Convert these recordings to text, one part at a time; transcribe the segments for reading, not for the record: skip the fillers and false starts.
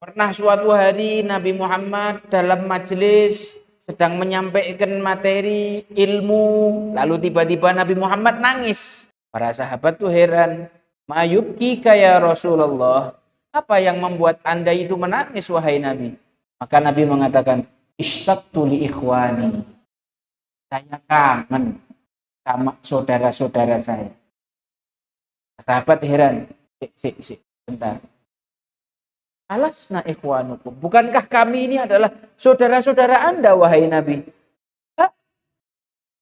Pernah suatu hari Nabi Muhammad dalam majelis sedang menyampaikan materi ilmu, lalu tiba-tiba Nabi Muhammad nangis. Para sahabat tuh heran. Ma'yubki kaya Rasulullah. Apa yang membuat Anda itu menangis wahai Nabi? Maka Nabi mengatakan, ishtaqtu li ikhwani. Saya kangen sama saudara-saudara saya. Sahabat heran. Bentar. Alasna ikhwanukum. Bukankah kami ini adalah saudara-saudara Anda wahai Nabi?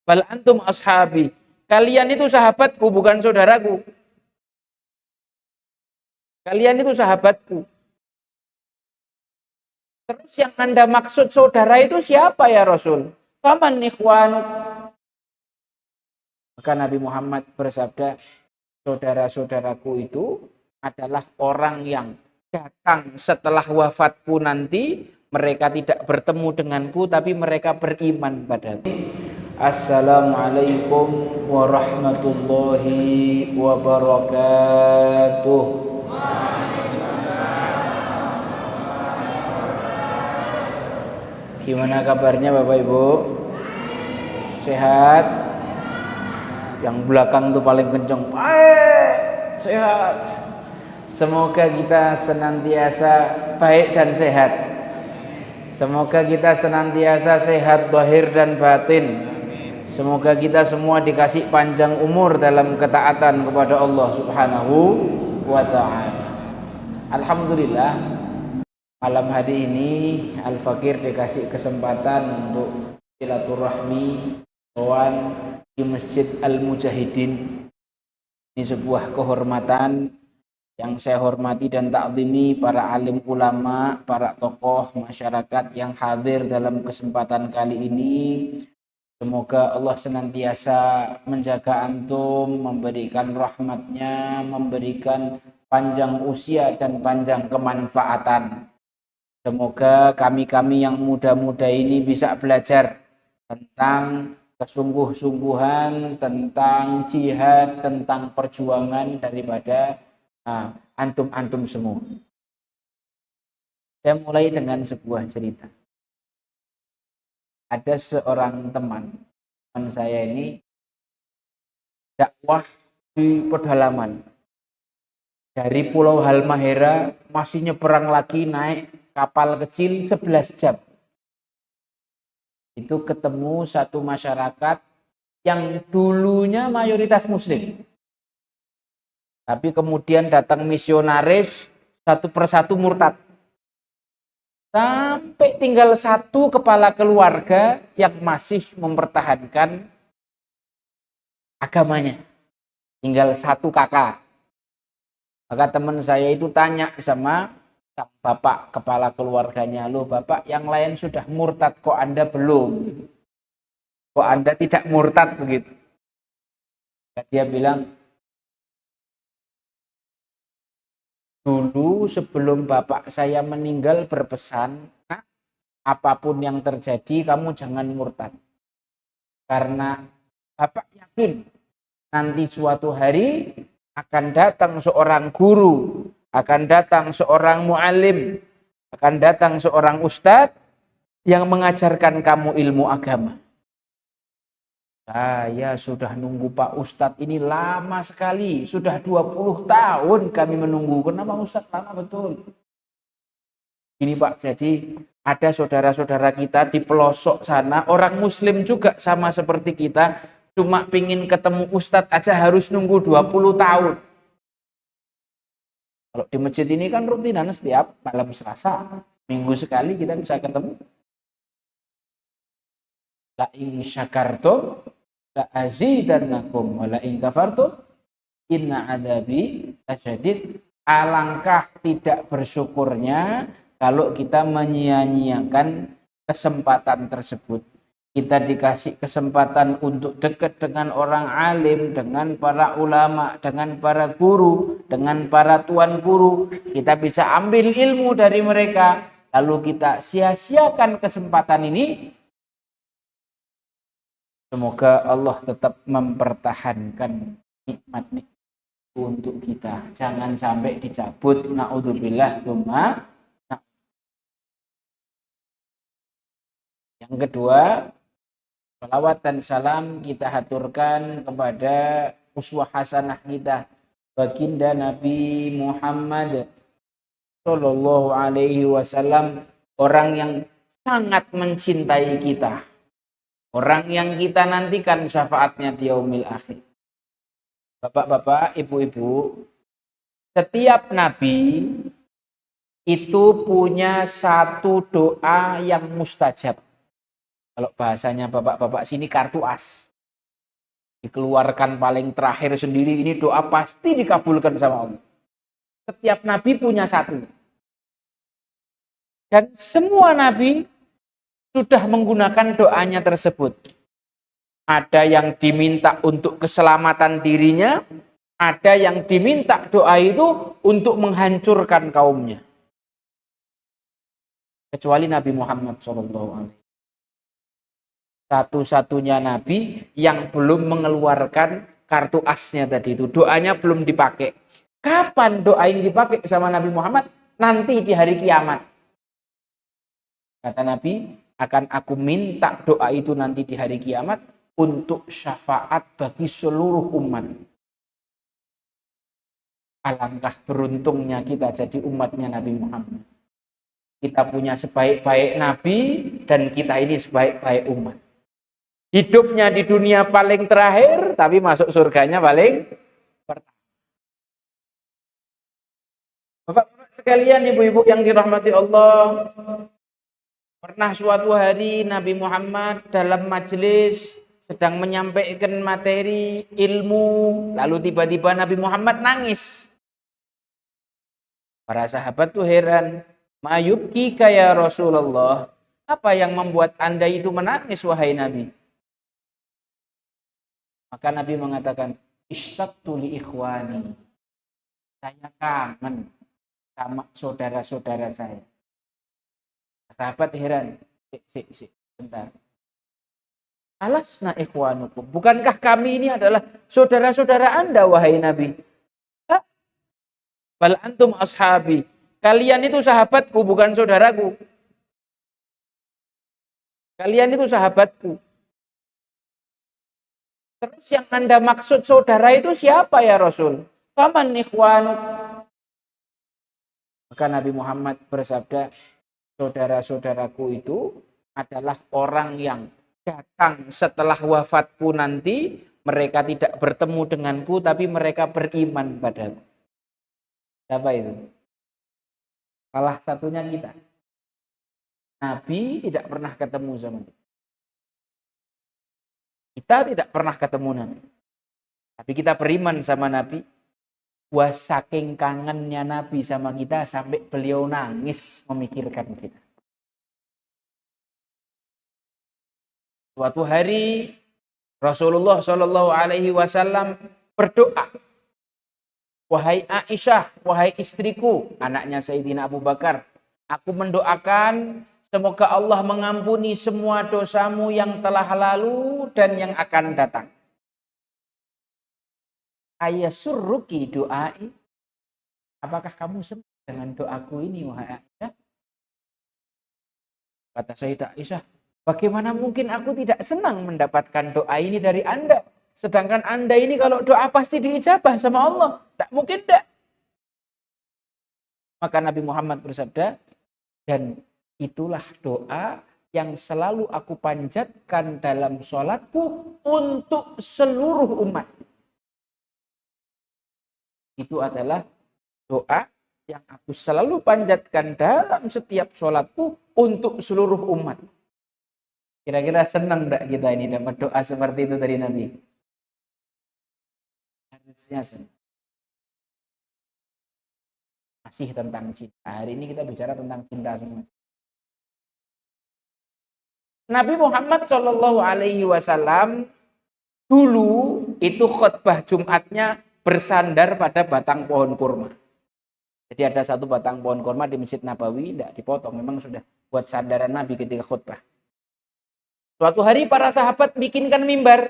Bal antum ashabi. Kalian itu sahabatku, bukan saudaraku. Kalian itu sahabatku. Terus yang Anda maksud saudara itu siapa ya Rasul? Faman ikhwanuk. Maka Nabi Muhammad bersabda, saudara-saudaraku itu adalah orang yang datang setelah wafatku nanti, mereka tidak bertemu denganku, tapi mereka beriman padaku. Assalamualaikum warahmatullahi wabarakatuh. Gimana kabarnya Bapak Ibu? Sehat? Yang belakang tuh paling kenceng. Sehat. Semoga kita senantiasa baik dan sehat. Semoga kita senantiasa sehat zahir dan batin. Semoga kita semua dikasih panjang umur dalam ketaatan kepada Allah Subhanahu wa ta'ala. Alhamdulillah, malam hari ini Al-Fakir dikasih kesempatan untuk silaturahmi sowan di Masjid Al-Mujahidin. Ini sebuah kehormatan yang saya hormati dan takzimi para alim ulama, para tokoh masyarakat yang hadir dalam kesempatan kali ini. Semoga Allah senantiasa menjaga antum, memberikan rahmatnya, memberikan panjang usia dan panjang kemanfaatan. Semoga kami-kami yang muda-muda ini bisa belajar tentang kesungguh-sungguhan, tentang jihad, tentang perjuangan daripada antum-antum semua. Saya mulai dengan sebuah cerita. Ada seorang teman saya ini dakwah di pedalaman. Dari Pulau Halmahera masih nyeberang lagi naik kapal kecil 11 jam. Itu ketemu satu masyarakat yang dulunya mayoritas muslim. Tapi kemudian datang misionaris satu persatu murtad. Sampai tinggal satu kepala keluarga yang masih mempertahankan agamanya. Tinggal satu kakak. Maka teman saya itu tanya sama bapak kepala keluarganya, loh bapak yang lain sudah murtad, kok Anda belum? Kok Anda tidak murtad begitu? Dia bilang, dulu sebelum bapak saya meninggal berpesan, nah, apapun yang terjadi kamu jangan murtad. Karena bapak yakin nanti suatu hari akan datang seorang guru, akan datang seorang mu'alim, akan datang seorang ustadz yang mengajarkan kamu ilmu agama. Saya sudah nunggu Pak Ustadz ini lama sekali. Sudah 20 tahun kami menunggu. Kenapa Ustadz lama betul? Ini Pak, jadi ada saudara-saudara kita di pelosok sana, orang muslim juga sama seperti kita, cuma pingin ketemu Ustadz aja harus nunggu 20 tahun. Kalau di masjid ini kan rutinan setiap malam Selasa. Minggu sekali kita bisa ketemu. La in syakartum la azidannakum wa la in kafartum inna adabi lasyadid. Alangkah tidak bersyukurnya kalau kita menyia-nyiakan kesempatan tersebut. Kita dikasih kesempatan untuk dekat dengan orang alim, dengan para ulama, dengan para guru, dengan para tuan guru. Kita bisa ambil ilmu dari mereka, lalu kita sia-siakan kesempatan ini. Semoga Allah tetap mempertahankan nikmat untuk kita. Jangan sampai dicabut. Na'udzubillah. Yang kedua, salawat dan salam kita haturkan kepada uswah hasanah kita, baginda Nabi Muhammad Sallallahu Alaihi Wasallam, orang yang sangat mencintai kita, orang yang kita nantikan syafaatnya di yaumil akhir. Bapak-bapak, ibu-ibu, setiap nabi itu punya satu doa yang mustajab. Kalau bahasanya bapak-bapak sini kartu as. Dikeluarkan paling terakhir sendiri, ini doa pasti dikabulkan sama Allah. Setiap nabi punya satu. Dan semua nabi sudah menggunakan doanya tersebut. Ada yang diminta untuk keselamatan dirinya, ada yang diminta doa itu untuk menghancurkan kaumnya. Kecuali Nabi Muhammad SAW. Satu-satunya nabi yang belum mengeluarkan kartu asnya tadi itu. Doanya belum dipakai. Kapan doa ini dipakai sama Nabi Muhammad? Nanti di hari kiamat. Kata Nabi, akan aku minta doa itu nanti di hari kiamat untuk syafaat bagi seluruh umat. Alangkah beruntungnya kita jadi umatnya Nabi Muhammad. Kita punya sebaik-baik nabi dan kita ini sebaik-baik umat. Hidupnya di dunia paling terakhir, tapi masuk surganya paling pertama. Bapak-bapak sekalian, ibu-ibu yang dirahmati Allah, pernah suatu hari Nabi Muhammad dalam majelis sedang menyampaikan materi ilmu, lalu tiba-tiba Nabi Muhammad nangis. Para sahabat tuh heran, "Mayubki ya Rasulullah, apa yang membuat Anda itu menangis wahai Nabi?" Maka Nabi mengatakan, "Ishtaqtu li ikhwani." Saya kangen sama saudara-saudara saya. Sahabat heran, bentar. Alasna ikhwanukum. Bukankah kami ini adalah saudara-saudara Anda, wahai Nabi? Bal antum ashabi. Kalian itu sahabatku, bukan saudaraku. Kalian itu sahabatku. Terus yang Anda maksud saudara itu siapa ya Rasul? Faman ikhwanuk. Maka Nabi Muhammad bersabda, saudara-saudaraku itu adalah orang yang datang setelah wafatku nanti, mereka tidak bertemu denganku, tapi mereka beriman padaku. Siapa itu? Salah satunya kita. Nabi tidak pernah ketemu sama kita. Kita tidak pernah ketemu Nabi. Tapi kita beriman sama Nabi. Wah, saking kangennya Nabi sama kita sampai beliau nangis memikirkan kita. Suatu hari Rasulullah Shallallahu Alaihi Wasallam berdoa, wahai Aisyah, wahai istriku, anaknya Sayyidina Abu Bakar, aku mendoakan semoga Allah mengampuni semua dosamu yang telah lalu dan yang akan datang. Ayasurruki doai. Apakah kamu senang dengan doaku ini, wahai Aisyah? Kata Sayyidah Aisyah, bagaimana mungkin aku tidak senang mendapatkan doa ini dari Anda? Sedangkan Anda ini kalau doa pasti diijabah sama Allah. Tak mungkin tidak. Maka Nabi Muhammad bersabda, dan itulah doa yang selalu aku panjatkan dalam sholatku untuk seluruh umat. Itu adalah doa yang aku selalu panjatkan dalam setiap sholatku untuk seluruh umat. Kira-kira senang enggak kita ini dapat doa seperti itu dari Nabi? Harusnya senang. Masih tentang cinta. Hari ini kita bicara tentang cinta semua. Nabi Muhammad Shallallahu Alaihi Wasallam dulu itu khutbah Jumatnya bersandar pada batang pohon kurma. Jadi ada satu batang pohon kurma di Masjid Nabawi, tidak dipotong, memang sudah buat sandaran Nabi ketika khutbah. Suatu hari para sahabat bikinkan mimbar.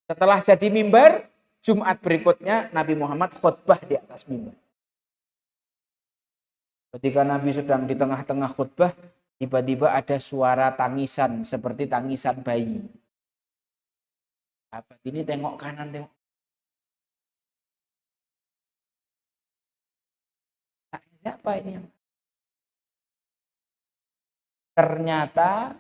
Setelah jadi mimbar, Jumat berikutnya Nabi Muhammad khutbah di atas mimbar. Ketika Nabi sedang di tengah-tengah khutbah, Tiba-tiba ada suara tangisan seperti tangisan bayi. Sahabat ini tengok kanan, tengok. Siapa ini? Ternyata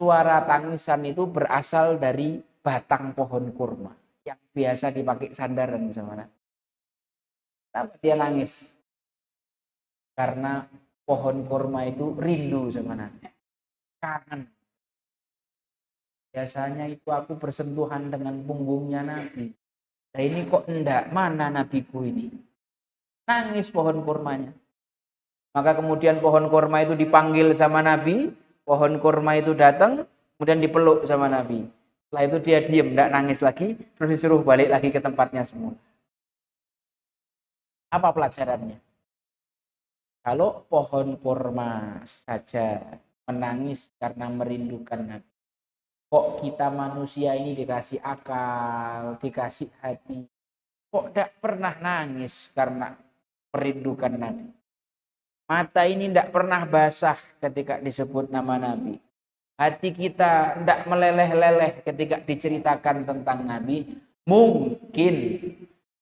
suara tangisan itu berasal dari batang pohon kurma yang biasa dipakai sandaran sama Nabi. Kenapa dia nangis? Karena pohon kurma itu rindu sama Nabi. Kangen. Biasanya itu aku bersentuhan dengan punggungnya Nabi. Nah ini kok enggak, mana nabiku ini? Nangis pohon kurmanya. Maka kemudian pohon kurma itu dipanggil sama Nabi, pohon kurma itu datang, kemudian dipeluk sama Nabi. Setelah itu dia diam, enggak nangis lagi, terus disuruh balik lagi ke tempatnya semula. Apa pelajarannya? Kalau pohon kurma saja menangis karena merindukan Nabi, kok kita manusia ini dikasih akal, dikasih hati, kok tidak pernah nangis karena merindukan Nabi. Mata ini tidak pernah basah ketika disebut nama Nabi. Hati kita tidak meleleh-leleh ketika diceritakan tentang Nabi. Mungkin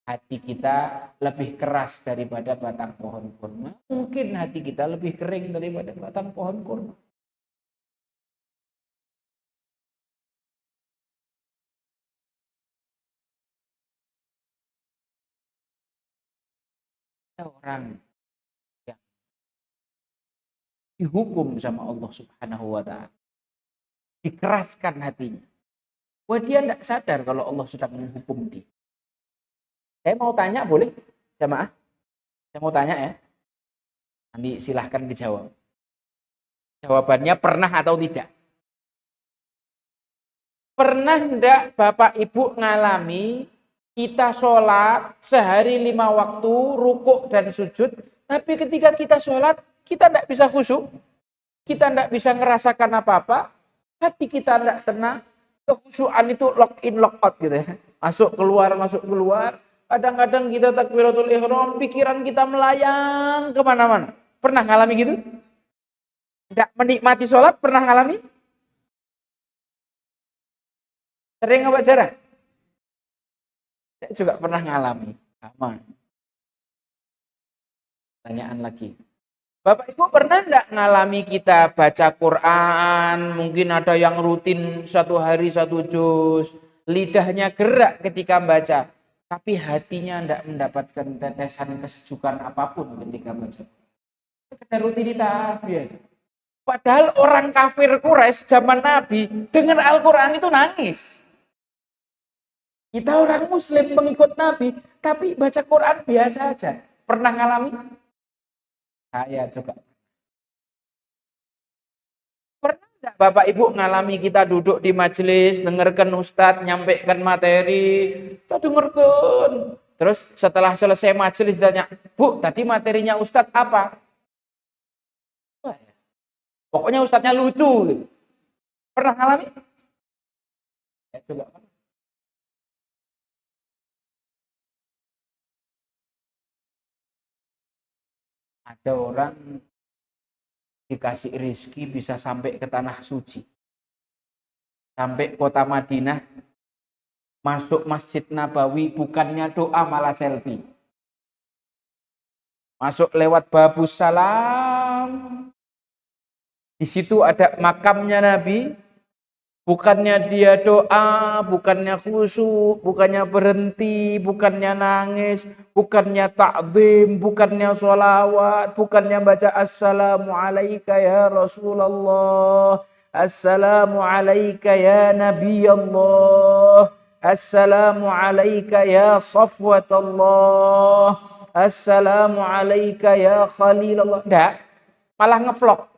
hati kita lebih keras daripada batang pohon kurma. Mungkin hati kita lebih kering daripada batang pohon kurma. Ada orang yang dihukum sama Allah Subhanahu wa ta'ala. Dikeraskan hatinya. Wah, dia tidak sadar kalau Allah sudah menghukum dia. Saya mau tanya, boleh? Jamaah? Saya mau tanya ya. Nanti silahkan dijawab. Jawabannya pernah atau tidak? Pernah tidak Bapak Ibu ngalami kita sholat sehari 5 waktu, rukuk dan sujud, tapi ketika kita sholat, kita tidak bisa khusyuk, kita tidak bisa ngerasakan apa-apa, hati kita tidak tenang, kekhusyuan itu lock in, lock out gitu ya. Masuk, keluar. Kadang-kadang kita takbiratul ihram, pikiran kita melayang kemana-mana. Pernah ngalami gitu? Tidak menikmati sholat, pernah ngalami? Sering apa jarang? Saya juga pernah ngalami. Sama. Pertanyaan lagi. Bapak Ibu pernah enggak ngalami kita baca Quran, mungkin ada yang rutin 1 hari 1 juz, lidahnya gerak ketika baca, tapi hatinya enggak mendapatkan tetesan kesejukan apapun ketika baca. Sekedar rutinitas biasa. Padahal orang kafir Quraisy zaman Nabi dengan Al-Quran itu nangis. Kita orang Muslim pengikut Nabi, tapi baca Quran biasa aja. Pernah ngalami? Saya juga. Pernah enggak Bapak Ibu ngalami kita duduk di majelis, dengarkan Ustadz nyampaikan materi, kita dengarkan. Terus setelah selesai majelis tanya, Bu, tadi materinya Ustadz apa? Pokoknya Ustadznya lucu. Pernah ngalami? Ya, coba. Ada orang dikasih rezeki bisa sampai ke tanah suci. Sampai kota Madinah, masuk Masjid Nabawi, bukannya doa malah selfie. Masuk lewat Babus Salam. Di situ ada makamnya Nabi. Bukannya dia doa, bukannya khusyuk, bukannya berhenti, bukannya nangis, bukannya ta'zim, bukannya sholawat, bukannya baca assalamu alayka ya Rasulullah, assalamu alayka ya Nabi Allah, assalamu alayka ya Safwat Allah, assalamu alayka ya Khalil Allah. Enggak, malah ngevlog.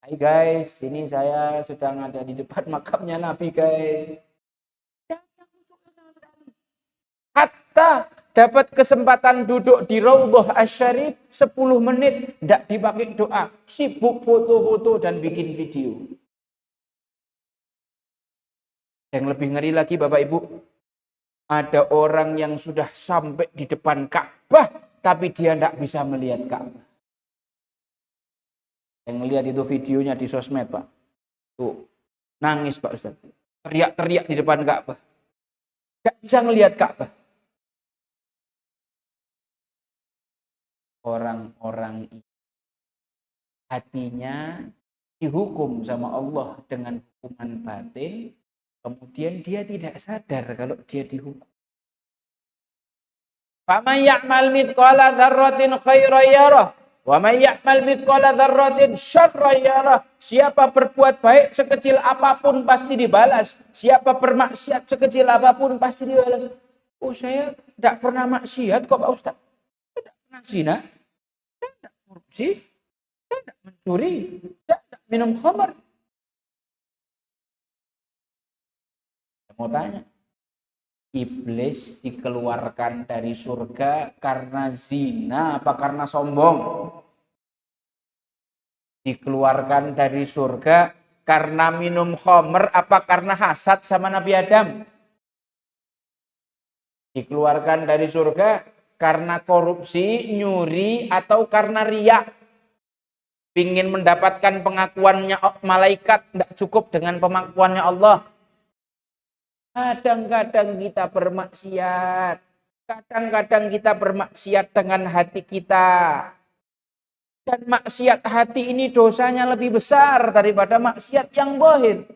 Hai guys, ini saya sedang ada di depan makamnya Nabi guys. Hatta dapat kesempatan duduk di Raudhah Asy-Syarif 10 menit, tidak dipakai doa, sibuk foto-foto dan bikin video. Yang lebih ngeri lagi Bapak Ibu, ada orang yang sudah sampai di depan Ka'bah, tapi dia tidak bisa melihat Ka'bah. Yang ngelihat itu videonya di sosmed, Pak. Tuh, nangis Pak Ustaz. Teriak-teriak di depan Ka'bah. Gak bisa ngelihat Ka'bah. Orang-orang hatinya dihukum sama Allah dengan hukuman batin, kemudian dia tidak sadar kalau dia dihukum. Faman ya'mal mithqala dzarratin khairan yarah wa man ya'mal mithqala dzarratin syarran yarah. Siapa berbuat baik sekecil apapun pasti dibalas. Siapa bermaksiat sekecil apapun pasti dibalas. Oh, saya tidak pernah maksiat kok Pak Ustaz. Tidak pernah zina, tidak korupsi, tidak mencuri, tidak minum khamar. Saya mau tanya, iblis dikeluarkan dari surga karena zina apa karena sombong? Dikeluarkan dari surga karena minum khamar apa karena hasad sama Nabi Adam? Dikeluarkan dari surga karena korupsi, nyuri, atau karena riya. Ingin mendapatkan pengakuannya malaikat, tidak cukup dengan pengakuannya Allah. Kadang-kadang kita bermaksiat. Kadang-kadang kita bermaksiat dengan hati kita. Dan maksiat hati ini dosanya lebih besar daripada maksiat yang zahir.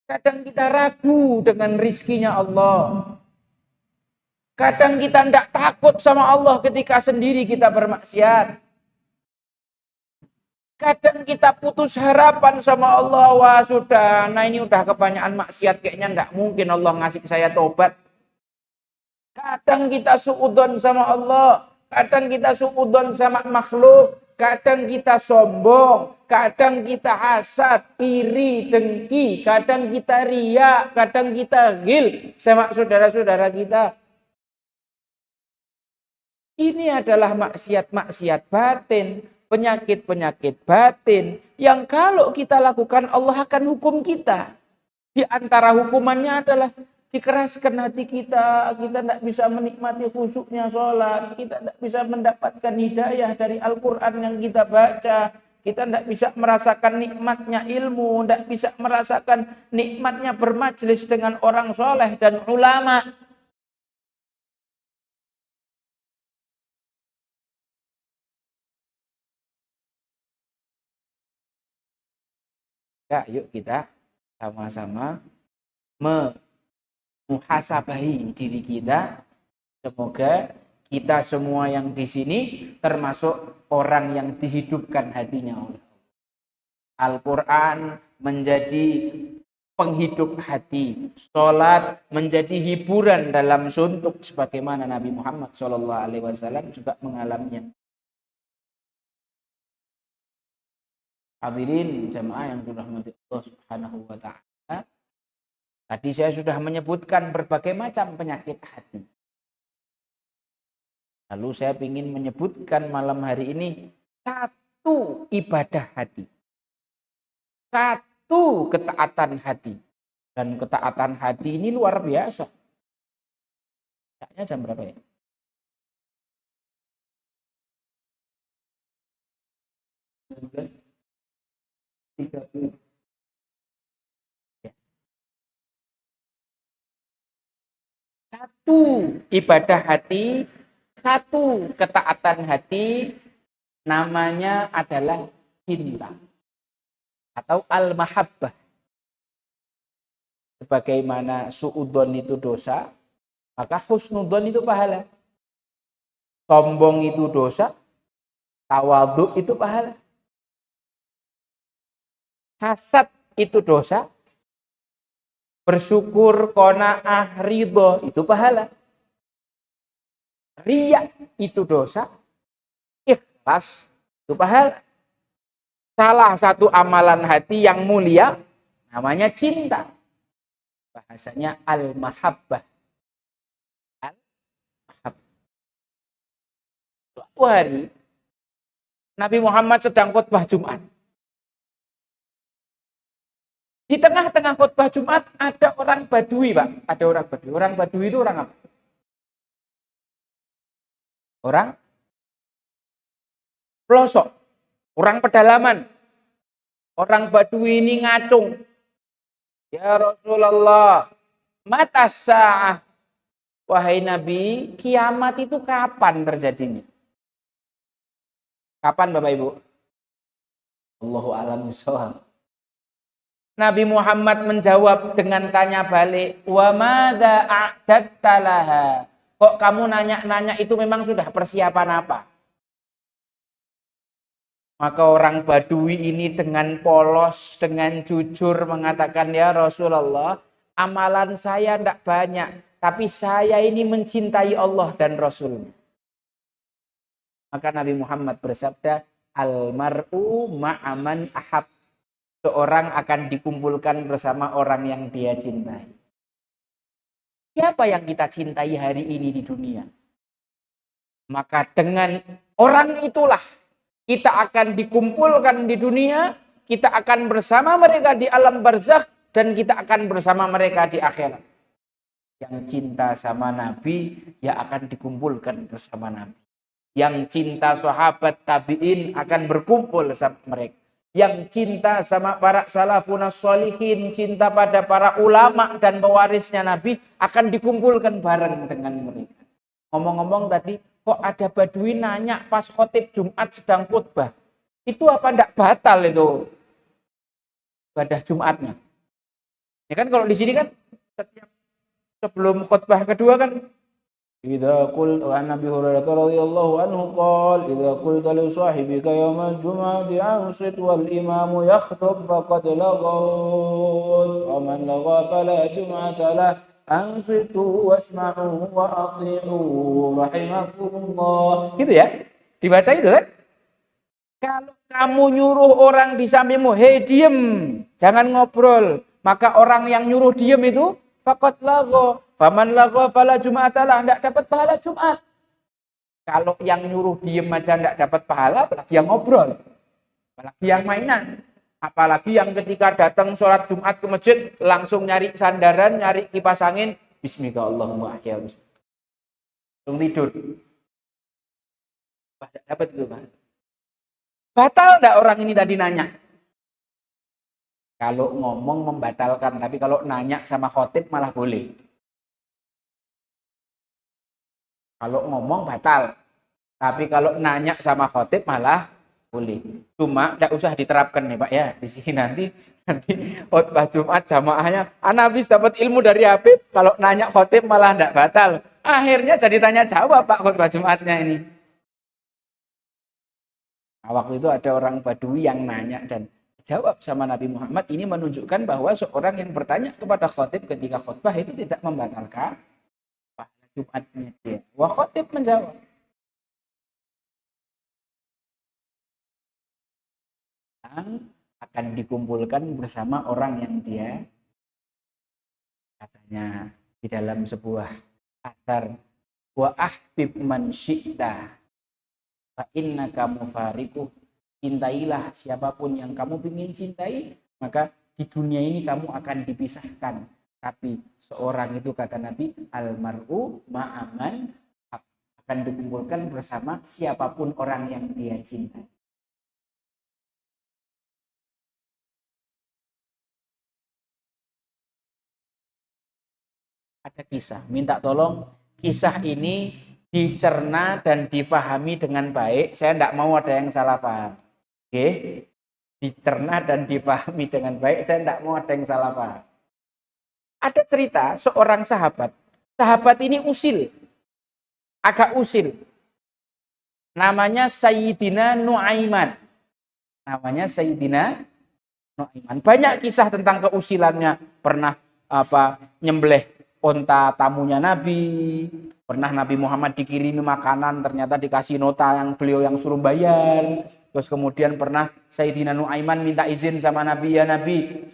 Kadang kita ragu dengan rizkinya Allah. Kadang kita tidak takut sama Allah ketika sendiri kita bermaksiat. Kadang kita putus harapan sama Allah. Wah sudah, nah ini udah kebanyakan maksiat. Kayaknya tidak mungkin Allah ngasih saya tobat. Kadang kita suudzon sama Allah. Kadang kita suudzon sama makhluk. Kadang kita sombong, kadang kita hasad, iri, dengki, kadang kita riya, kadang kita ghil sama saudara-saudara kita. Ini adalah maksiat-maksiat batin, penyakit-penyakit batin yang kalau kita lakukan Allah akan hukum kita. Di antara hukumannya adalah dikeraskan hati kita tidak bisa menikmati khusyuknya sholat, kita tidak bisa mendapatkan hidayah dari Al-Quran yang kita baca, kita tidak bisa merasakan nikmatnya ilmu, tidak bisa merasakan nikmatnya bermajlis dengan orang soleh dan ulama. Ya, yuk kita sama-sama muhasabahi diri kita. Semoga kita semua yang di sini termasuk orang yang dihidupkan hatinya oleh Al-Quran menjadi penghidup hati, sholat menjadi hiburan dalam suntuk sebagaimana Nabi Muhammad SAW juga mengalaminya. Hadirin jamaah yang dirahmati Allah Subhanahu wa taala. Tadi saya sudah menyebutkan berbagai macam penyakit hati. Lalu saya ingin menyebutkan malam hari ini satu ibadah hati. Satu ketaatan hati. Dan ketaatan hati ini luar biasa. Kayaknya jam berapa ya? Satu ibadah hati, satu ketaatan hati, namanya adalah cinta atau al-mahabbah. Sebagaimana suudzon itu dosa, maka husnudzon itu pahala. Sombong itu dosa, tawadhu itu pahala. Hasad itu dosa, bersyukur, qanaah, ridho itu pahala. Riya itu dosa, ikhlas itu pahala. Salah satu amalan hati yang mulia namanya cinta. Bahasanya al-mahabbah. Al-mahabbah. Suatu hari Nabi Muhammad sedang khutbah Jumat. Di tengah-tengah khutbah Jumat ada orang Badui, Pak. Ada orang Badui. Orang Badui itu orang apa? Orang pelosok. Orang pedalaman, orang Badui ini ngacung. Ya Rasulullah, mata sa'ah. Wahai Nabi, kiamat itu kapan terjadinya? Kapan Bapak Ibu? Allahu a'lam bishawab. Nabi Muhammad menjawab dengan tanya balik, wa madza a'datta laha? Kok kamu nanya-nanya itu memang sudah persiapan apa? Maka orang Badui ini dengan polos, dengan jujur mengatakan, ya Rasulullah, amalan saya tidak banyak, tapi saya ini mencintai Allah dan Rasul. Maka Nabi Muhammad bersabda, almar'u ma'aman ahab. Seorang akan dikumpulkan bersama orang yang dia cintai. Siapa yang kita cintai hari ini di dunia? Maka dengan orang itulah kita akan dikumpulkan di dunia, kita akan bersama mereka di alam barzakh, dan kita akan bersama mereka di akhirat. Yang cinta sama Nabi, ya akan dikumpulkan bersama Nabi. Yang cinta sahabat tabi'in akan berkumpul sama mereka. Yang cinta sama para salafun sholihin, cinta pada para ulama dan pewarisnya Nabi, akan dikumpulkan bareng dengan mereka. Ngomong-ngomong tadi, kok ada Badui nanya pas khotib Jumat sedang khutbah. Itu apa ndak batal itu ibadah Jumatnya? Ya kan kalau di sini kan setiap sebelum khutbah kedua kan, idza qul an Nabi Hurairah radhiyallahu anhu qala idza qulta li sahibika yawmal jum'ati ansit wal imamu yakhtub faqad laghawt wa man lagha fala jum'ata lah ansitu wasma'u wa ati'u rahimakumullah. Gitu ya, dibaca itu kan. Kalau kamu nyuruh orang di sampingmu, hei diem, jangan ngobrol, maka orang yang nyuruh diem itu faqad lagha. Faman lagha fala jum'atalah, enggak dapat pahala Jumat. Kalau yang nyuruh diem aja enggak dapat pahala, apalagi yang ngobrol, apalagi yang mainan, apalagi yang ketika datang sholat Jumat ke masjid langsung nyari sandaran, nyari kipas angin, bismillahirrahmanirrahim, langsung tidur. Enggak dapat itu, Pak. Batal enggak orang ini tadi nanya? Kalau ngomong membatalkan, tapi kalau nanya sama khotib malah boleh. Kalau ngomong batal, tapi kalau nanya sama khotib malah boleh. Cuma tidak usah diterapkan nih Pak ya. Di sini nanti khotbah Jumat jamaahnya, ana habis dapat ilmu dari Habib, kalau nanya khotib malah tidak batal. Akhirnya jadi tanya jawab Pak khotbah Jumatnya ini. Nah, waktu itu ada orang Badui yang nanya dan jawab sama Nabi Muhammad. Ini menunjukkan bahwa seorang yang bertanya kepada khotib ketika khotbah itu tidak membatalkan Jumatnya dia. Wa khotib menjawab. Akan dikumpulkan bersama orang yang dia katanya di dalam sebuah athar, wa ahbib man syi'ta fa innaka mufariquh. Cintailah siapapun yang kamu ingin cintai, maka di dunia ini kamu akan dipisahkan. Tapi seorang itu kata Nabi, almar'u ma'aman, akan dikumpulkan bersama siapapun orang yang dia cintai. Ada kisah, minta tolong kisah ini dicerna dan difahami dengan baik. Saya tidak mau ada yang salah paham. Oke? Dicerna dan difahami dengan baik, saya tidak mau ada yang salah paham. Ada cerita seorang sahabat. Sahabat ini usil. Agak usil. Namanya Sayyidina Nu'aiman. Namanya Sayyidina Nu'aiman. Banyak kisah tentang keusilannya. Pernah nyembelih onta tamunya Nabi. Pernah Nabi Muhammad dikirimi makanan, ternyata dikasih nota yang beliau yang suruh bayar. Terus kemudian pernah Sayyidina Nu'aiman minta izin sama Nabi, ya Nabi,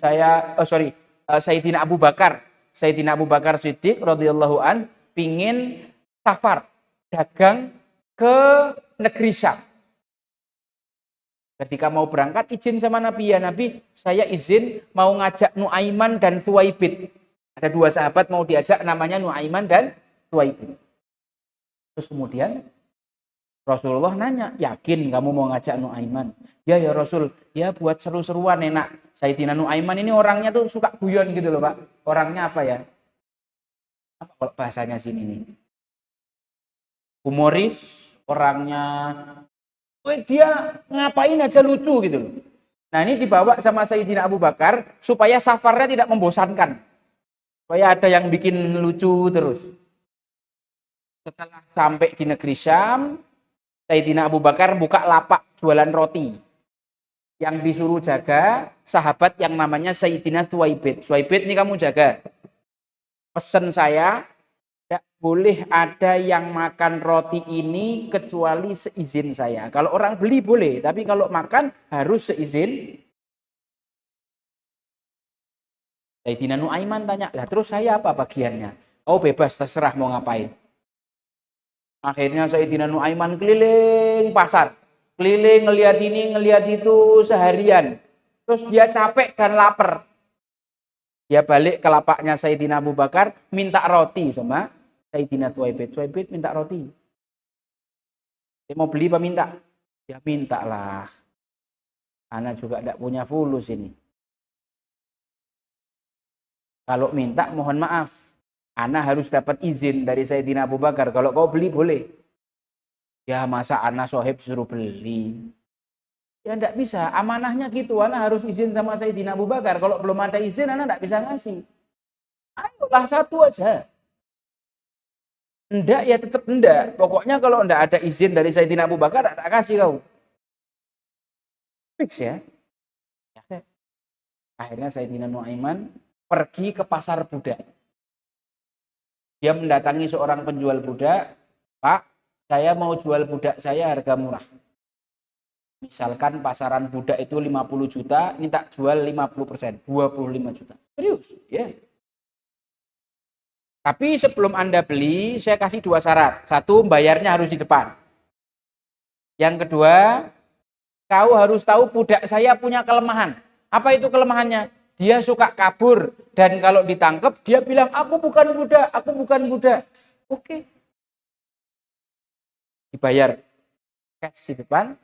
Sayyidina Abu Bakar Siddiq radhiyallahu an pingin safar dagang ke negeri Syam. Ketika mau berangkat izin sama Nabi, ya Nabi, saya izin mau ngajak Nu'aiman dan Thuwaibid. Ada dua sahabat mau diajak, namanya Nu'aiman dan Thuwaibid. Terus kemudian Rasulullah nanya, yakin kamu mau ngajak Nu'aiman? Ya ya Rasul, ya buat seru-seruan enak. Sayyidina Nuaiman ini orangnya tuh suka guyon gitu loh Pak. Orangnya apa ya? Apa kalau bahasanya sini nih? Humoris, orangnya dia ngapain aja lucu gitu loh. Nah ini dibawa sama Sayyidina Abu Bakar supaya safarnya tidak membosankan. Supaya ada yang bikin lucu terus. Setelah sampai di negeri Syam, Sayyidina Abu Bakar buka lapak jualan roti. Yang disuruh jaga sahabat yang namanya Sayyidina Thuwaibid. Thuwaibid ini kamu jaga. Pesan saya, tidak boleh ada yang makan roti ini kecuali seizin saya. Kalau orang beli boleh, tapi kalau makan harus seizin. Sayyidina Nuaiman tanya, lah terus saya apa bagiannya? Oh bebas, terserah mau ngapain. Akhirnya Sayyidina Nuaiman keliling pasar. Keliling ngelihat ini, ngelihat itu seharian. Terus dia capek dan lapar. Dia balik ke lapaknya Sayyidina Abu Bakar, minta roti sama Sayyidina Thuwaibid. Thuwaibid minta roti. Dia mau beli apa minta? Ya minta lah. Anak juga tidak punya fulus ini. Kalau minta mohon maaf. Ana harus dapat izin dari Sayyidina Abu Bakar. Kalau kau beli boleh. Ya masa Ana sohib suruh beli. Ya enggak bisa. Amanahnya gitu. Ana harus izin sama Sayyidina Abu Bakar. Kalau belum ada izin Ana enggak bisa ngasih. Ayolah satu aja. Enggak ya tetap enggak. Pokoknya kalau enggak ada izin dari Sayyidina Abu Bakar tak kasih kau. Fix ya. Akhirnya Sayyidina Nuaiman pergi ke pasar budak. Dia mendatangi seorang penjual budak, Pak, saya mau jual budak saya harga murah. Misalkan pasaran budak itu 50 juta, ini tak jual 50%, 25 juta. Serius, ya. Tapi sebelum Anda beli, saya kasih 2 syarat. Satu, bayarnya harus di depan. Yang kedua, kau harus tahu budak saya punya kelemahan. Apa itu kelemahannya? Dia suka kabur dan kalau ditangkap dia bilang aku bukan budak, aku bukan budak. Oke. Dibayar cash di depan.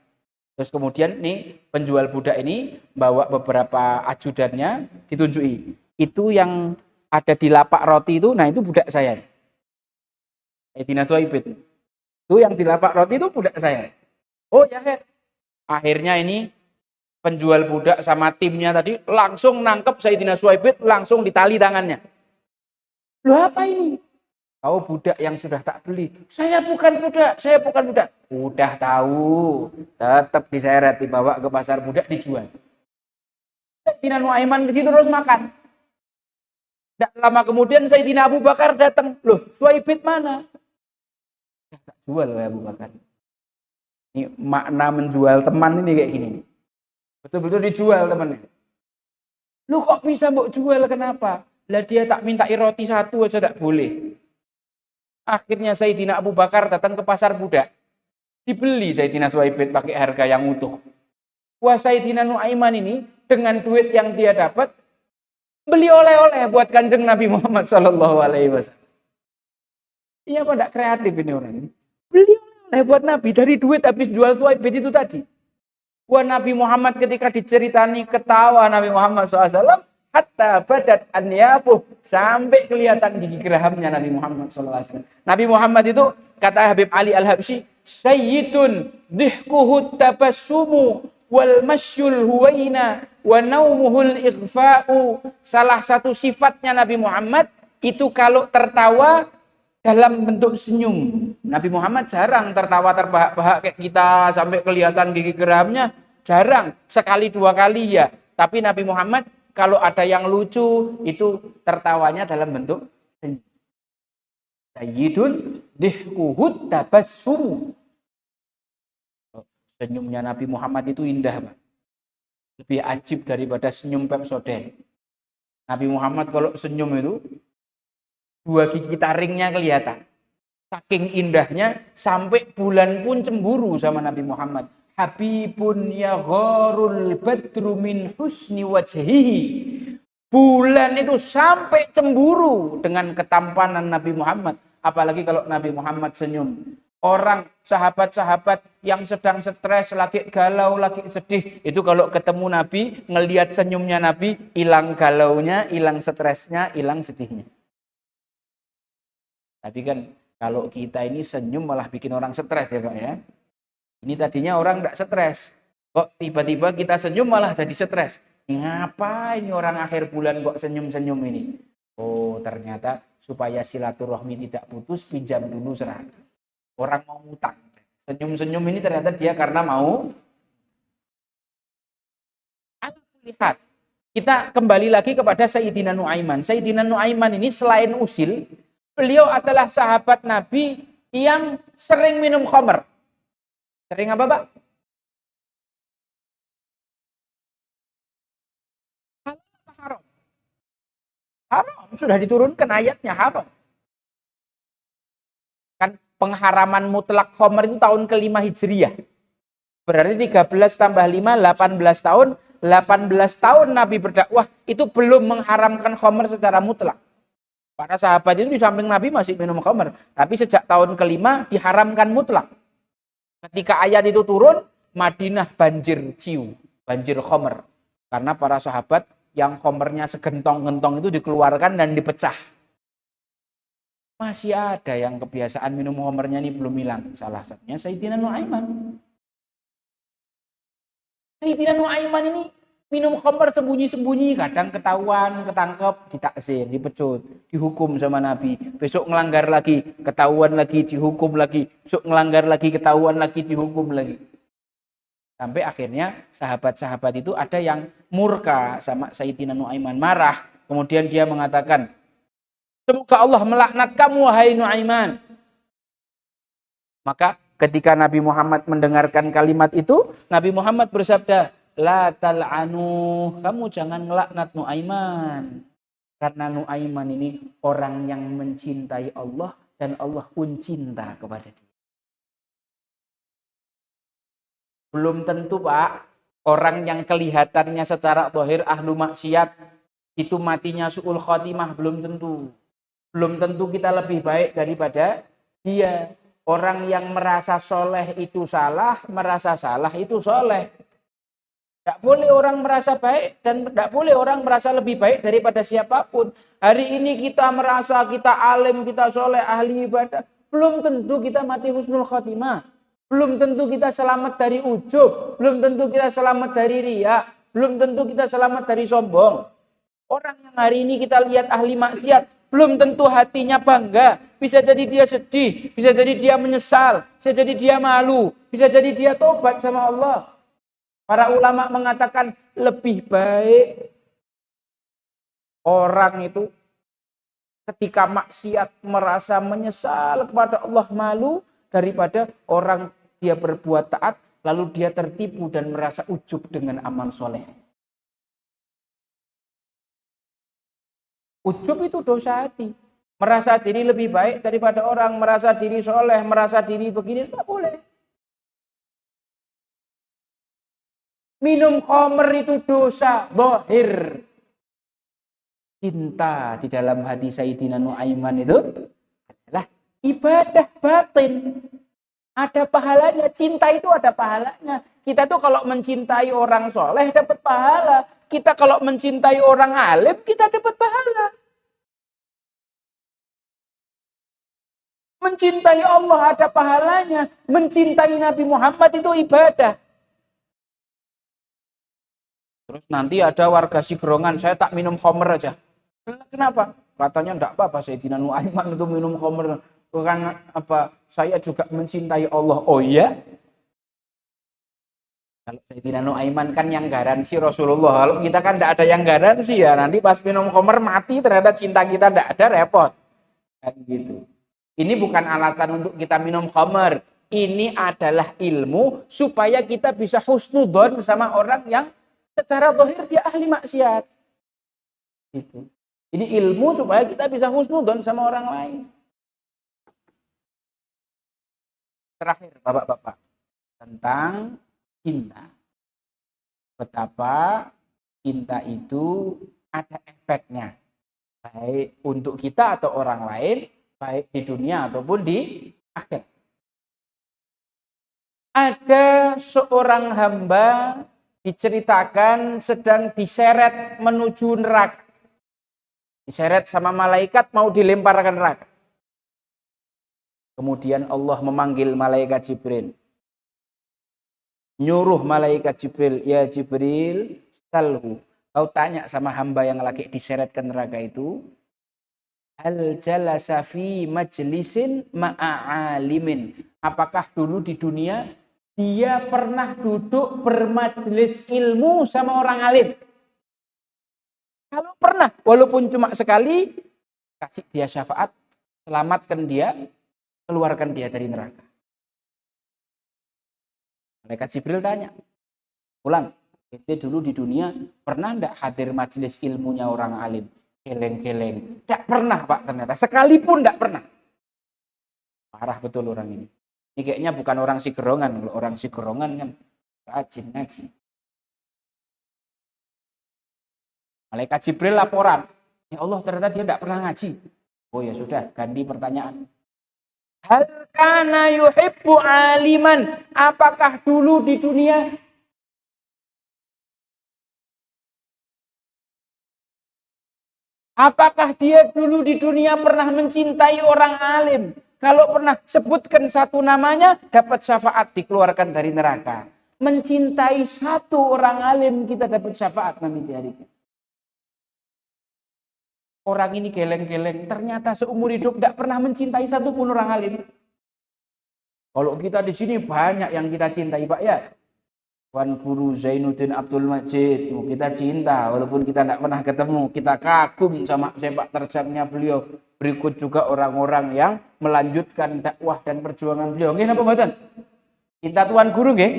Terus kemudian nih penjual budak ini bawa beberapa ajudannya ditunjuki. Itu yang ada di lapak roti itu, nah itu budak saya. Sayyidina Thuwaibid. Itu yang di lapak roti itu budak saya. Oh ya, akhirnya ini penjual budak sama timnya tadi langsung nangkep Sayyidina Thuwaibid, langsung ditali tangannya. Loh apa ini? Kau budak yang sudah tak beli. Saya bukan budak, saya bukan budak. Udah tahu, tetap diseret, dibawa ke pasar budak, dijual. Sayyidina Nuaiman di situ terus makan. Tidak lama kemudian Sayyidina Abu Bakar datang. Loh, Thuwaibid mana? Tak jual ya Abu Bakar. Ini makna menjual teman ini kayak gini. Betul-betul dijual temannya. Lu kok bisa mbok jual kenapa? Lah dia tak mintai roti satu aja tak boleh. Akhirnya Sayyidina Abu Bakar datang ke pasar budak. Dibeli Sayyidina Thuwaibid pakai harga yang utuh. Wah Sayyidina Nuaiman ini dengan duit yang dia dapat beli oleh-oleh buat Kanjeng Nabi Muhammad SAW. Iya apa enggak kreatif ini orang ini? Beli oleh-oleh buat Nabi dari duit habis jual Thuwaibid itu tadi. Wah Nabi Muhammad ketika diceritani ketawa Nabi Muhammad SAW hatta badat anyabuh sampai kelihatan gigi gerahamnya Nabi Muhammad SAW. Nabi Muhammad itu kata Habib Ali Al-Habsyi sayyidun dihkuhu tabassumu wal masyul huwaina wa naumuhul ighfa'u. Salah satu sifatnya Nabi Muhammad itu kalau tertawa dalam bentuk senyum. Nabi Muhammad jarang tertawa terbahak-bahak kayak kita sampai kelihatan gigi geramnya, jarang. Sekali dua kali ya. Tapi Nabi Muhammad kalau ada yang lucu itu tertawanya dalam bentuk senyum. Sayyidun dihkuhut tabassum. Senyumnya Nabi Muhammad itu indah, Pak. Lebih ajib daripada senyum Pepsodent. Nabi Muhammad kalau senyum itu 2 gigi taringnya kelihatan. Saking indahnya sampai bulan pun cemburu sama Nabi Muhammad. Habibun ya gharul badru min husni wajhihi. Bulan itu sampai cemburu dengan ketampanan Nabi Muhammad. Apalagi kalau Nabi Muhammad senyum. Orang sahabat-sahabat yang sedang stres, lagi galau, lagi sedih, itu kalau ketemu Nabi, ngelihat senyumnya Nabi, hilang galaunya, hilang stresnya, hilang sedihnya. Tapi kan kalau kita ini senyum malah bikin orang stres ya Pak ya. Ini tadinya orang tidak stres. Kok tiba-tiba kita senyum malah jadi stres. Ngapa ini orang akhir bulan kok senyum-senyum ini? Oh, ternyata supaya silaturahmi tidak putus, pinjam dulu 100. Orang mau ngutang. Senyum-senyum ini ternyata dia karena mau. Lihat. Kita kembali lagi kepada Sayyidina Nuaiman. Sayyidina Nuaiman ini selain usil, beliau adalah sahabat Nabi yang sering minum khamr. Sering apa, Pak? Halal apa haram? Haram. Sudah diturunkan ayatnya haram. Kan pengharaman mutlak khamr itu tahun ke-5 Hijriah. Berarti 13 tambah 5, 18 tahun. 18 tahun Nabi berdakwah, itu belum mengharamkan khamr secara mutlak. Para sahabat itu di samping Nabi masih minum khamr. Tapi sejak tahun ke-5 diharamkan mutlak. Ketika ayat itu turun, Madinah banjir ciu, banjir khamr. Karena para sahabat yang khamrnya segentong-gentong itu dikeluarkan dan dipecah. Masih ada yang kebiasaan minum khamrnya ini belum hilang. Salah satunya Sayyidina Nuaiman. Sayyidina Nuaiman ini minum khamr sembunyi-sembunyi, kadang ketahuan, ketangkep, ditakzir, dipecut, dihukum sama Nabi. Besok ngelanggar lagi, ketahuan lagi, dihukum lagi. Besok ngelanggar lagi, ketahuan lagi, dihukum lagi. Sampai akhirnya sahabat-sahabat itu ada yang murka sama Sayyidina Nuaiman, marah. Kemudian dia mengatakan, semoga Allah melaknat kamu, wahai Nuaiman. Maka ketika Nabi Muhammad mendengarkan kalimat itu, Nabi Muhammad bersabda, la tal'anu, kamu jangan melaknat Nuaiman. Karena Nuaiman ini orang yang mencintai Allah dan Allah pun cinta kepada dia. Belum tentu Pak, orang yang kelihatannya secara zahir ahlu maksiat itu matinya su'ul khotimah, belum tentu. Belum tentu kita lebih baik daripada dia. Orang yang merasa soleh itu salah, merasa salah itu soleh. Tidak boleh orang merasa baik dan tidak boleh orang merasa lebih baik daripada siapapun. Hari ini kita merasa kita alim, kita soleh, ahli ibadah. Belum tentu kita mati husnul khotimah. Belum tentu kita selamat dari ujub. Belum tentu kita selamat dari riya. Belum tentu kita selamat dari sombong. Orang yang hari ini kita lihat ahli maksiat, belum tentu hatinya bangga. Bisa jadi dia sedih, bisa jadi dia menyesal, bisa jadi dia malu, bisa jadi dia tobat sama Allah. Para ulama mengatakan lebih baik orang itu ketika maksiat merasa menyesal kepada Allah, malu, daripada orang dia berbuat taat lalu dia tertipu dan merasa ujub dengan amal soleh. Ujub itu dosa hati. Merasa diri lebih baik daripada orang, merasa diri soleh, merasa diri begini, tidak boleh. Minum khamr itu dosa zahir. Cinta di dalam hati Sayyidina Nuaiman itu adalah ibadah batin. Ada pahalanya, cinta itu ada pahalanya. Kita tuh kalau mencintai orang soleh dapat pahala. Kita kalau mencintai orang alim, kita dapat pahala. Mencintai Allah ada pahalanya. Mencintai Nabi Muhammad itu ibadah. Terus nanti ada warga Sigrongan, saya tak minum khamr aja. Kenapa? Katanya enggak apa-apa Sayyidina Nuaiman itu minum khamr. Karena apa? Saya juga mencintai Allah. Oh iya? Kalau Sayyidina Nuaiman kan yang garansi Rasulullah. Kalau kita kan enggak ada yang garansi ya. Nanti pas minum khamr mati ternyata cinta kita enggak ada, repot. Kan gitu. Ini bukan alasan untuk kita minum khamr. Ini adalah ilmu supaya kita bisa husnudzon sama orang yang secara zahir dia ahli maksiat. Gitu. Ini ilmu supaya kita bisa husnudzon sama orang lain. Terakhir Bapak-bapak, tentang cinta. Betapa cinta itu ada efeknya. Baik untuk kita atau orang lain, baik di dunia ataupun di akhirat. Ada seorang hamba diceritakan sedang diseret menuju neraka. Diseret sama malaikat mau dilemparkan neraka. Kemudian Allah memanggil malaikat Jibril. Nyuruh malaikat Jibril, ya Jibril, salhu. Kau tanya sama hamba yang lagi diseret ke neraka itu, hal jalasa fi majlisin ma'alimin. Apakah dulu di dunia dia pernah duduk bermajelis ilmu sama orang alim? Kalau pernah, walaupun cuma sekali, kasih dia syafaat, selamatkan dia, keluarkan dia dari neraka. Malaikat Jibril tanya, ulang, ente dulu di dunia pernah enggak hadir majelis ilmunya orang alim? Keleng-keleng. Enggak pernah, Pak, ternyata. Sekalipun enggak pernah. Parah betul orang ini. Ini kayaknya bukan orang Sigerongan. Kalau orang Sigerongan kan rajin ngaji. Malaikat Jibril laporan. Ya Allah, ternyata dia enggak pernah ngaji. Oh ya sudah, ganti pertanyaan. Hal kana yuhibbu aliman. Apakah dulu di dunia dia dulu di dunia pernah mencintai orang alim? Kalau pernah, sebutkan satu namanya, dapat syafaat, dikeluarkan dari neraka. Mencintai satu orang alim, kita dapat syafaat nanti di hari ini. Orang ini geleng-geleng, ternyata seumur hidup tidak pernah mencintai satu pun orang alim. Kalau kita di sini banyak yang kita cintai, Pak, ya. Tuan Guru Zainuddin Abdul Majid, kita cinta walaupun kita tidak pernah ketemu, kita kagum sama sepak terjangnya beliau. Berikut juga orang-orang yang melanjutkan dakwah dan perjuangan beliau. Nggih napa mboten? Cinta Tuan Guru nggih?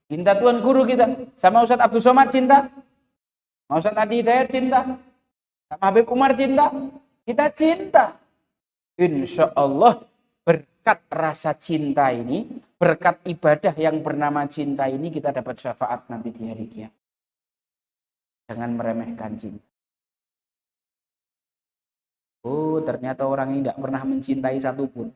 Cinta Tuan Guru kita. Sama Ustaz Abdul Somad cinta. Sama Ustaz Adi Hidayat cinta. Sama Habib Umar cinta. Kita cinta. Insya Allah berkat rasa cinta ini, berkat ibadah yang bernama cinta ini, kita dapat syafaat nanti di hari kiamat. Jangan meremehkan cinta. Oh, ternyata orang ini tidak pernah mencintai satupun.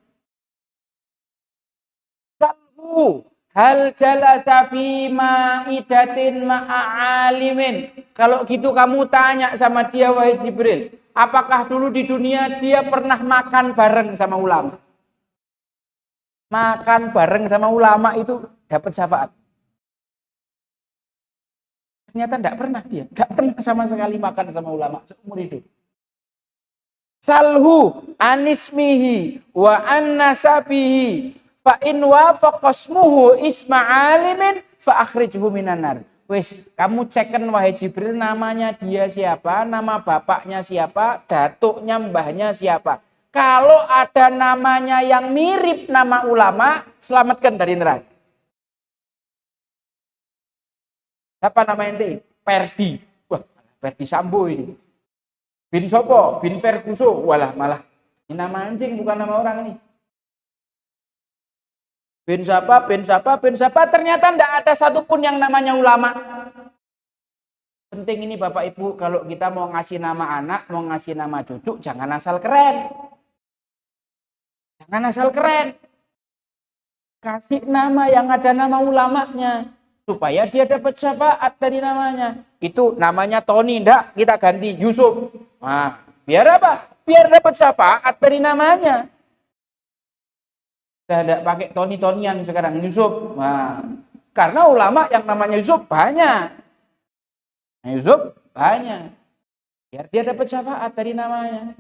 Salhu hal jalasa fi ma'idatin ma'alimin. Kalau gitu kamu tanya sama dia, wahai Jibril, apakah dulu di dunia dia pernah makan bareng sama ulama? Makan bareng sama ulama itu dapat syafaat. Ternyata tidak pernah dia. Tidak pernah sama sekali makan sama ulama seumur hidup. Salhu anismihi wa annasabihi fa in wafaqasmuhu isma alimin fa akhrijhu minan nar. Wis, kamu cekkan wahai Jibril namanya dia siapa, nama bapaknya siapa, datuknya mbahnya siapa. Kalau ada namanya yang mirip nama ulama, selamatkan dari neraka. Siapa nama ente? Perdi. Wah, Perdi Sambo ini. Bin Sopo, Bin Ferguso. Walah, malah. Ini nama anjing, bukan nama orang ini. Bin siapa, bin siapa, bin siapa. Ternyata tidak ada satupun yang namanya ulama. Penting ini Bapak Ibu, kalau kita mau ngasih nama anak, mau ngasih nama cucu, jangan asal keren. Jangan asal keren. Kasih nama yang ada nama ulamanya. Supaya dia dapat syafaat dari namanya. Itu namanya Tony, enggak, kita ganti Yusuf. Nah, biar apa? Biar dapat syafaat dari namanya. Sudah tidak pakai Tony-Tonian sekarang, Yusuf. Nah, karena ulama yang namanya Yusuf banyak. Nah, Yusuf banyak. Biar dia dapat syafaat dari namanya.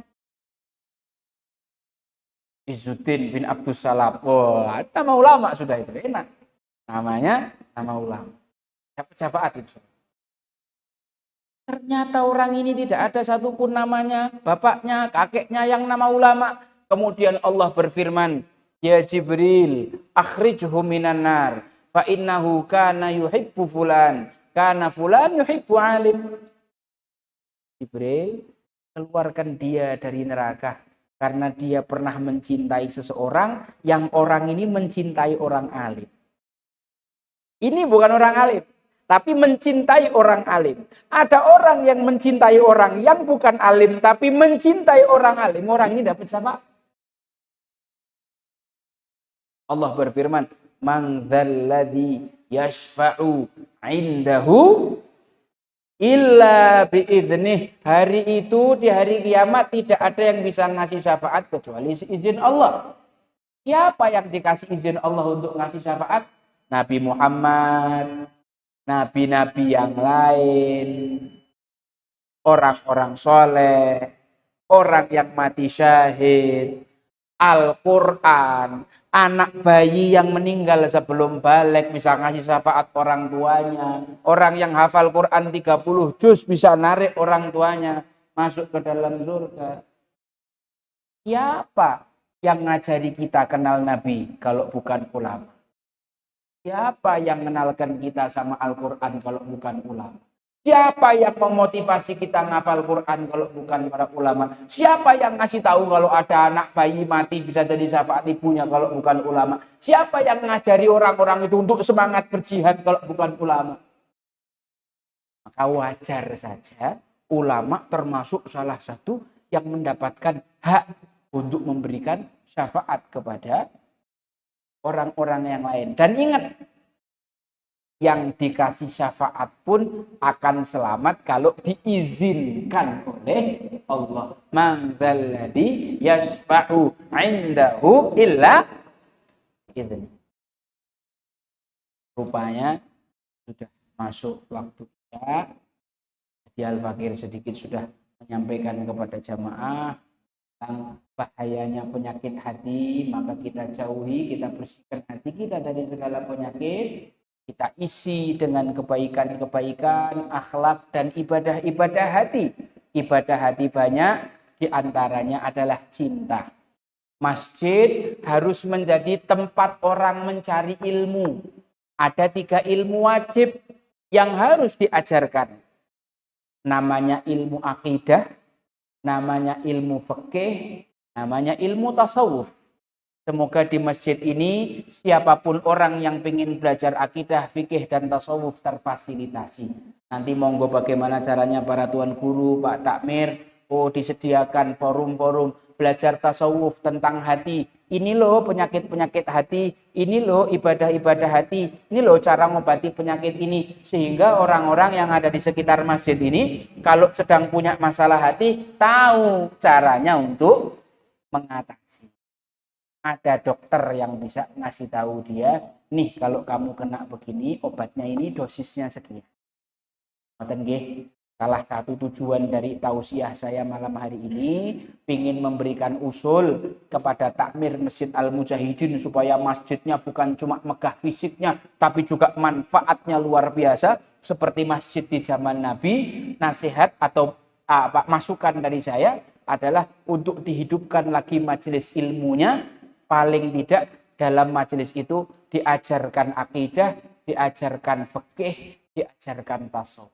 Izzuddin bin Abdus Salam. Oh, nama ulama sudah itu. Enak. Namanya nama ulama. Dapat syafaat itu. Ternyata orang ini tidak ada satupun namanya, bapaknya, kakeknya yang nama ulama. Kemudian Allah berfirman, ya Jibril, akhrijhu minan nar, fa innahu kana yuhibbu fulan, kana fulan yuhibbu alim. Jibril, keluarkan dia dari neraka. Karena dia pernah mencintai seseorang, yang orang ini mencintai orang alim. Ini bukan orang alim, tapi mencintai orang alim. Ada orang yang mencintai orang yang bukan alim, tapi mencintai orang alim. Orang ini dapat syafaat. Allah berfirman, man dzalladzi yashfa'u 'indahu illa biiznih. Hari itu, di hari kiamat, tidak ada yang bisa ngasih syafaat kecuali izin Allah. Siapa yang dikasih izin Allah untuk ngasih syafaat? Nabi Muhammad, nabi-nabi yang lain, orang-orang soleh, orang yang mati syahid, Al-Quran, anak bayi yang meninggal sebelum balik bisa ngasih syafaat orang tuanya, orang yang hafal Quran 30 juz bisa narik orang tuanya masuk ke dalam surga. Siapa yang ngajari kita kenal Nabi kalau bukan ulama? Siapa yang mengenalkan kita sama Al-Quran kalau bukan ulama? Siapa yang memotivasi kita ngafal Quran kalau bukan para ulama? Siapa yang ngasih tahu kalau ada anak bayi mati bisa jadi syafaat ibunya kalau bukan ulama? Siapa yang ngajari orang-orang itu untuk semangat berjihad kalau bukan ulama? Maka wajar saja ulama termasuk salah satu yang mendapatkan hak untuk memberikan syafaat kepada orang-orang yang lain. Dan ingat, yang dikasih syafaat pun akan selamat kalau diizinkan oleh Allah. Man dzalladzi yashfa'u 'indahu illa idzn. Rupanya sudah masuk waktu isya. Jadi Al-Fakir sedikit sudah menyampaikan kepada jamaah tentang bahayanya penyakit hati, maka kita jauhi, kita bersihkan hati kita dari segala penyakit. Kita isi dengan kebaikan-kebaikan, akhlak dan ibadah-ibadah hati. Ibadah hati banyak, diantaranya adalah cinta. Masjid harus menjadi tempat orang mencari ilmu. Ada 3 ilmu wajib yang harus diajarkan. Namanya ilmu akidah, namanya ilmu fikih, namanya ilmu tasawuf. Semoga di masjid ini siapapun orang yang ingin belajar akidah, fikih, dan tasawuf terfasilitasi. Nanti monggo bagaimana caranya para tuan guru, Pak Takmir, disediakan forum-forum belajar tasawuf tentang hati. Ini loh penyakit-penyakit hati, ini loh ibadah-ibadah hati, ini loh cara mengobati penyakit ini. Sehingga orang-orang yang ada di sekitar masjid ini, kalau sedang punya masalah hati, tahu caranya untuk mengatasi. Ada dokter yang bisa ngasih tahu dia, nih kalau kamu kena begini, obatnya ini dosisnya sekian. Salah satu tujuan dari tausiah saya malam hari ini, ingin memberikan usul kepada takmir Masjid Al-Mujahidin supaya masjidnya bukan cuma megah fisiknya, tapi juga manfaatnya luar biasa, seperti masjid di zaman Nabi. Nasihat atau masukan dari saya adalah untuk dihidupkan lagi majelis ilmunya. Paling tidak dalam majelis itu diajarkan akidah, diajarkan fikih, diajarkan tasawuf.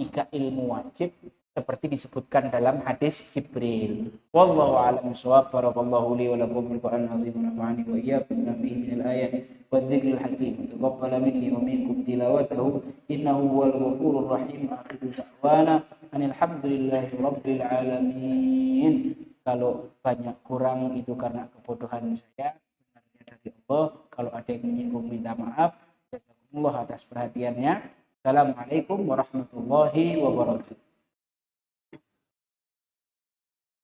3 ilmu wajib seperti disebutkan dalam hadis Jibril. Wallahu a'lam bishawab. Barakallahu li wa lakum fil Qur'anil azim wa nafa'ani wa iyyakum bima fihi minal ayat wa dzikril hakim. Taqabbal minni wa minkum tilawatahu innahu huwal ghafurur rahim. Akhiru da'wana anil hamdulillahi rabbil alamin. Kalau banyak kurang itu karena kebodohan saya, benarnya dari Allah. Kalau ada yang menyinggung minta maaf. Jazakumullah atas perhatiannya. Assalamualaikum warahmatullahi wabarakatuh.